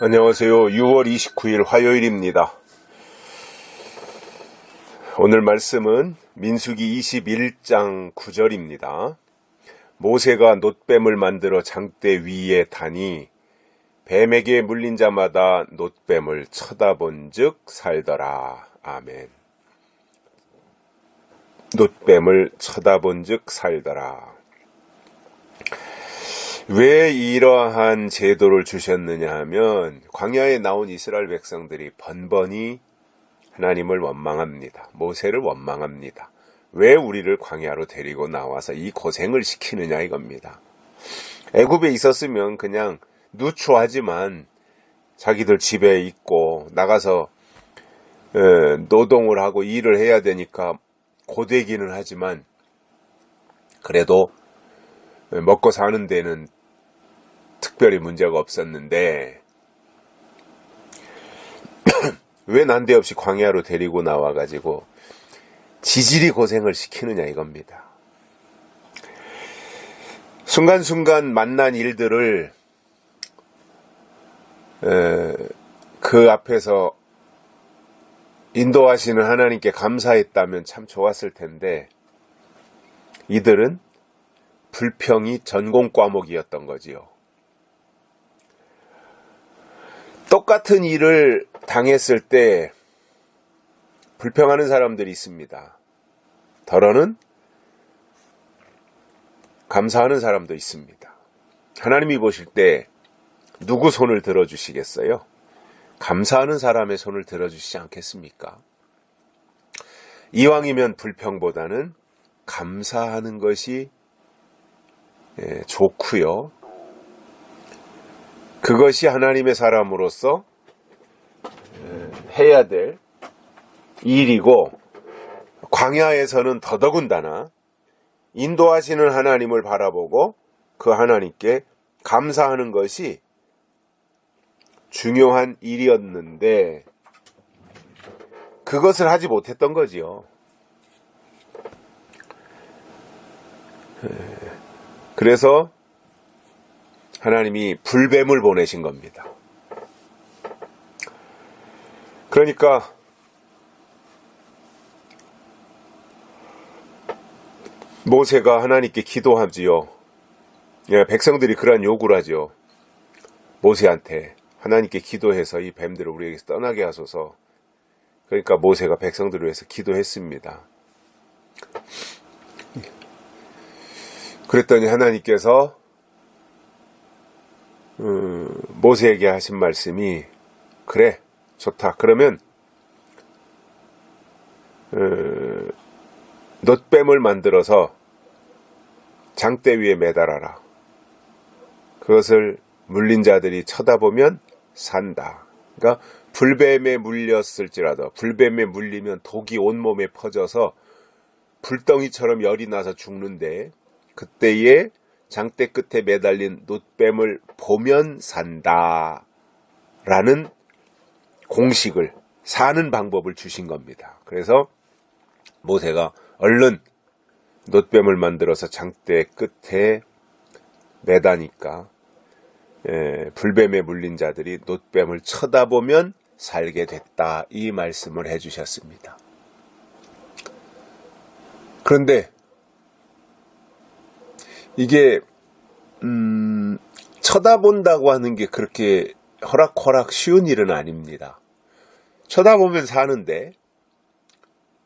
안녕하세요. 6월 29일 화요일입니다. 오늘 말씀은 민수기 21장 9절입니다. 모세가 놋뱀을 만들어 장대 위에 다니 뱀에게 물린 자마다 놋뱀을 쳐다본 즉 살더라. 아멘. 놋뱀을 쳐다본 즉 살더라. 왜 이러한 제도를 주셨느냐 하면 광야에 나온 이스라엘 백성들이 번번이 하나님을 원망합니다. 모세를 원망합니다. 왜 우리를 광야로 데리고 나와서 이 고생을 시키느냐 이겁니다. 애굽에 있었으면 그냥 누추하지만 자기들 집에 있고 나가서 노동을 하고 일을 해야 되니까 고되기는 하지만 그래도 먹고 사는 데는 특별히 문제가 없었는데 왜 난데없이 광야로 데리고 나와가지고 지질이 고생을 시키느냐 이겁니다. 순간순간 만난 일들을 그 앞에서 인도하시는 하나님께 감사했다면 참 좋았을 텐데 이들은 불평이 전공 과목이었던 거지요. 똑같은 일을 당했을 때 불평하는 사람들이 있습니다. 더러는 감사하는 사람도 있습니다. 하나님이 보실 때 누구 손을 들어주시겠어요? 감사하는 사람의 손을 들어주시지 않겠습니까? 이왕이면 불평보다는 감사하는 것이 좋고요. 그것이 하나님의 사람으로서 해야 될 일이고 광야에서는 더더군다나 인도하시는 하나님을 바라보고 그 하나님께 감사하는 것이 중요한 일이었는데 그것을 하지 못했던 거지요. 그래서 하나님이 불뱀을 보내신 겁니다. 그러니까 모세가 하나님께 기도하지요. 백성들이 그러한 요구를 하죠. 모세한테 하나님께 기도해서 이 뱀들을 우리에게서 떠나게 하소서. 그러니까 모세가 백성들을 위해서 기도했습니다. 그랬더니 하나님께서 모세에게 하신 말씀이 그래 좋다. 그러면 놋뱀을 만들어서 장대 위에 매달아라. 그것을 물린 자들이 쳐다보면 산다. 그러니까 불뱀에 물렸을지라도 불뱀에 물리면 독이 온몸에 퍼져서 불덩이처럼 열이 나서 죽는데 그때에 장대 끝에 매달린 놋뱀을 보면 산다 라는 공식을 사는 방법을 주신 겁니다. 그래서 모세가 얼른 놋뱀을 만들어서 장대 끝에 매다니까 불뱀에 물린 자들이 놋뱀을 쳐다보면 살게 됐다 이 말씀을 해주셨습니다. 그런데 이게 쳐다본다고 하는 게 그렇게 허락허락 쉬운 일은 아닙니다. 쳐다보면 사는데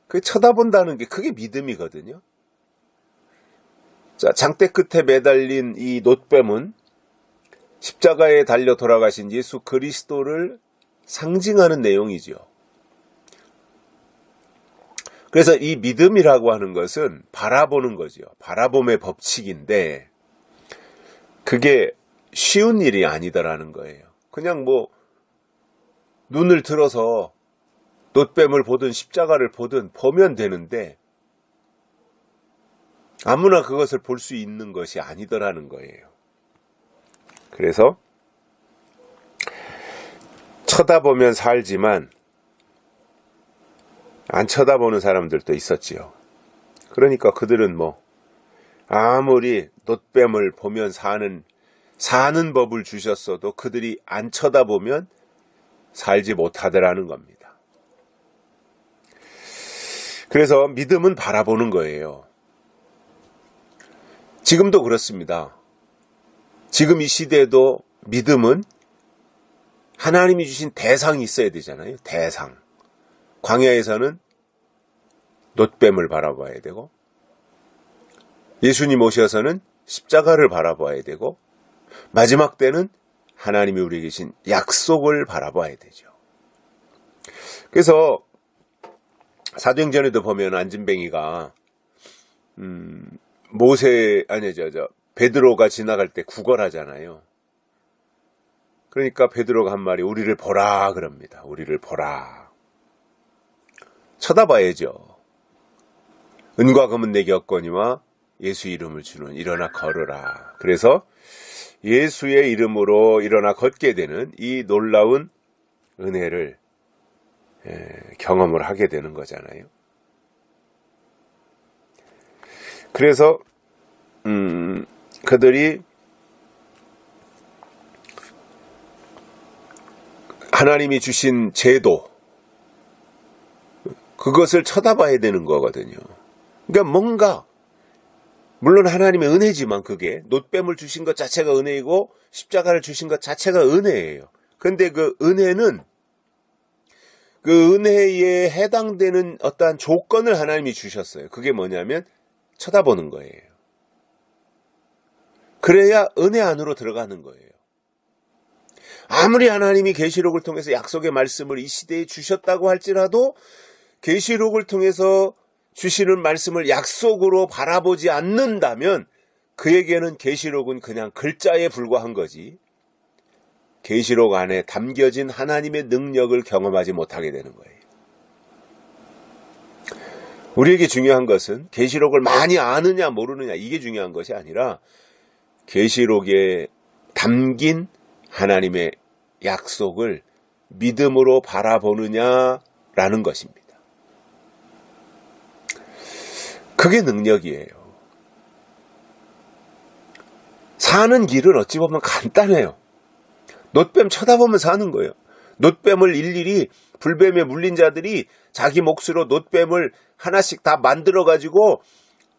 그 쳐다본다는 게 그게 믿음이거든요. 자, 장대 끝에 매달린 이 놋뱀은 십자가에 달려 돌아가신 예수 그리스도를 상징하는 내용이죠. 그래서 이 믿음이라고 하는 것은 바라보는 거죠. 바라봄의 법칙인데 그게 쉬운 일이 아니더라는 거예요. 그냥 눈을 들어서 놋뱀을 보든 십자가를 보든 보면 되는데 아무나 그것을 볼 수 있는 것이 아니더라는 거예요. 그래서 쳐다보면 살지만 안 쳐다보는 사람들도 있었지요. 그러니까 그들은 아무리 놋뱀을 보면 사는 사는 법을 주셨어도 그들이 안 쳐다보면 살지 못하더라는 겁니다. 그래서 믿음은 바라보는 거예요. 지금도 그렇습니다. 지금 이 시대에도 믿음은 하나님이 주신 대상이 있어야 되잖아요. 대상. 광야에서는 놋뱀을 바라봐야 되고, 예수님 오셔서는 십자가를 바라봐야 되고, 마지막 때는 하나님이 우리에게 주신 약속을 바라봐야 되죠. 그래서 사도행전에도 보면 안진뱅이가 베드로가 지나갈 때 구걸하잖아요. 그러니까 베드로가 한 말이 우리를 보라 그럽니다. 우리를 보라. 쳐다봐야죠. 은과 금은 내게 없거니와 예수 이름을 주는 일어나 걸으라. 그래서 예수의 이름으로 일어나 걷게 되는 이 놀라운 은혜를 경험을 하게 되는 거잖아요. 그래서 그들이 하나님이 주신 제도, 그것을 쳐다봐야 되는 거거든요. 그러니까 뭔가 물론 하나님의 은혜지만 그게 놋뱀을 주신 것 자체가 은혜이고 십자가를 주신 것 자체가 은혜예요. 그런데 그 은혜는 그 은혜에 해당되는 어떠한 조건을 하나님이 주셨어요. 그게 뭐냐면 쳐다보는 거예요. 그래야 은혜 안으로 들어가는 거예요. 아무리 하나님이 계시록을 통해서 약속의 말씀을 이 시대에 주셨다고 할지라도 계시록을 통해서 주시는 말씀을 약속으로 바라보지 않는다면 그에게는 계시록은 그냥 글자에 불과한 거지 계시록 안에 담겨진 하나님의 능력을 경험하지 못하게 되는 거예요. 우리에게 중요한 것은 계시록을 많이 아느냐 모르느냐 이게 중요한 것이 아니라 계시록에 담긴 하나님의 약속을 믿음으로 바라보느냐라는 것입니다. 그게 능력이에요. 사는 길은 어찌 보면 간단해요. 놋뱀 쳐다보면 사는 거예요. 놋뱀을 일일이 불뱀에 물린 자들이 자기 몫으로 놋뱀을 하나씩 다 만들어가지고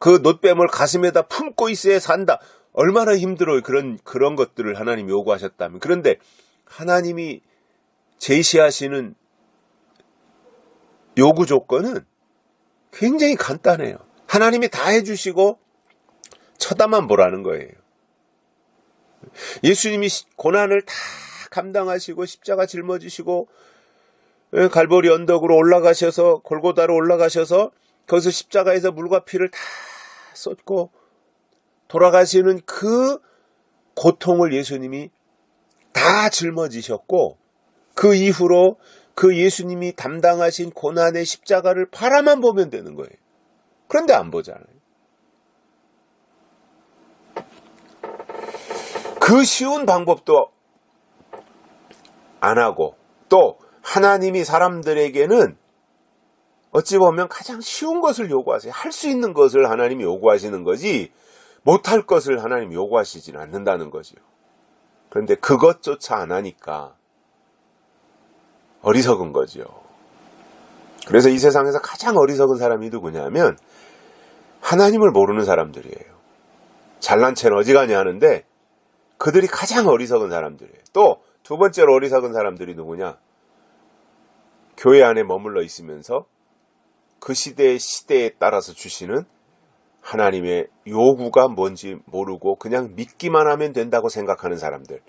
그 놋뱀을 가슴에다 품고 있어야 산다. 얼마나 힘들어요. 그런 것들을 하나님이 요구하셨다면. 그런데 하나님이 제시하시는 요구 조건은 굉장히 간단해요. 하나님이 다 해주시고 쳐다만 보라는 거예요. 예수님이 고난을 다 감당하시고 십자가 짊어지시고 갈보리 언덕으로 올라가셔서 골고다로 올라가셔서 거기서 십자가에서 물과 피를 다 쏟고 돌아가시는 그 고통을 예수님이 다 짊어지셨고 그 이후로 그 예수님이 담당하신 고난의 십자가를 바라만 보면 되는 거예요. 그런데 안 보잖아요. 그 쉬운 방법도 안 하고 또 하나님이 사람들에게는 어찌 보면 가장 쉬운 것을 요구하세요. 할 수 있는 것을 하나님이 요구하시는 거지 못할 것을 하나님이 요구하시진 않는다는 거죠. 그런데 그것조차 안 하니까 어리석은 거죠. 그래서 이 세상에서 가장 어리석은 사람이 누구냐면 하나님을 모르는 사람들이에요. 잘난 체는 어지간히 하는데 그들이 가장 어리석은 사람들이에요. 또 두 번째로 어리석은 사람들이 누구냐? 교회 안에 머물러 있으면서 그 시대에 따라서 주시는 하나님의 요구가 뭔지 모르고 그냥 믿기만 하면 된다고 생각하는 사람들.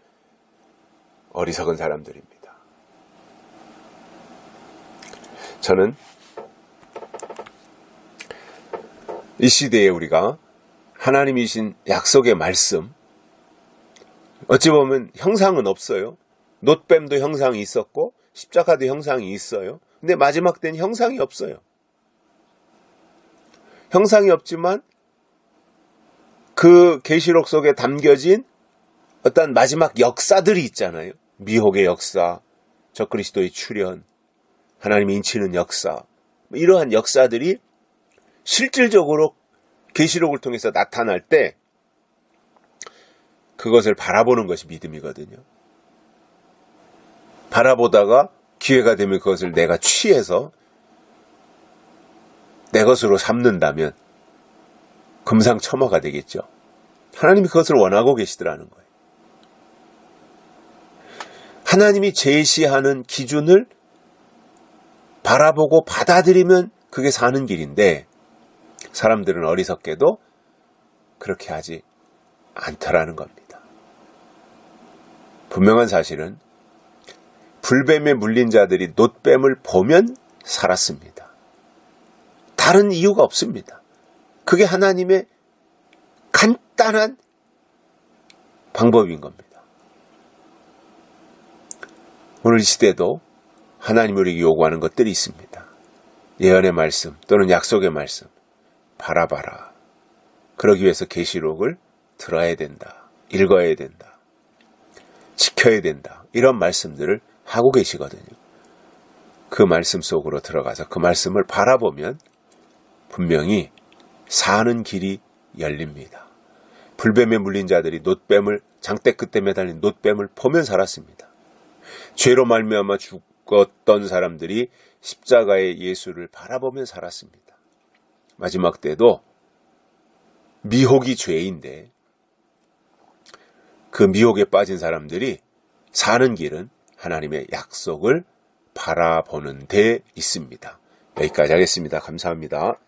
어리석은 사람들입니다. 저는 이 시대에 우리가 하나님이신 약속의 말씀, 어찌 보면 형상은 없어요. 놋뱀도 형상이 있었고 십자가도 형상이 있어요. 근데 마지막 때는 형상이 없어요. 형상이 없지만 그 계시록 속에 담겨진 어떤 마지막 역사들이 있잖아요. 미혹의 역사, 적그리스도의 출현, 하나님이 인치는 역사, 이러한 역사들이 실질적으로 계시록을 통해서 나타날 때 그것을 바라보는 것이 믿음이거든요. 바라보다가 기회가 되면 그것을 내가 취해서 내 것으로 삼는다면 금상첨화가 되겠죠. 하나님이 그것을 원하고 계시더라는 거예요. 하나님이 제시하는 기준을 바라보고 받아들이면 그게 사는 길인데 사람들은 어리석게도 그렇게 하지 않더라는 겁니다. 분명한 사실은 불뱀에 물린 자들이 놋뱀을 보면 살았습니다. 다른 이유가 없습니다. 그게 하나님의 간단한 방법인 겁니다. 오늘 이 시대도 하나님 우리에게 요구하는 것들이 있습니다. 예언의 말씀 또는 약속의 말씀 바라봐라. 그러기 위해서 계시록을 들어야 된다. 읽어야 된다. 지켜야 된다. 이런 말씀들을 하고 계시거든요. 그 말씀 속으로 들어가서 그 말씀을 바라보면 분명히 사는 길이 열립니다. 불뱀에 물린 자들이 장대 끝에 매달린 놋뱀을 보면 살았습니다. 죄로 말미암아 죽었던 사람들이 십자가의 예수를 바라보면 살았습니다. 마지막 때도 미혹이 죄인데 그 미혹에 빠진 사람들이 사는 길은 하나님의 약속을 바라보는 데 있습니다. 여기까지 하겠습니다. 감사합니다.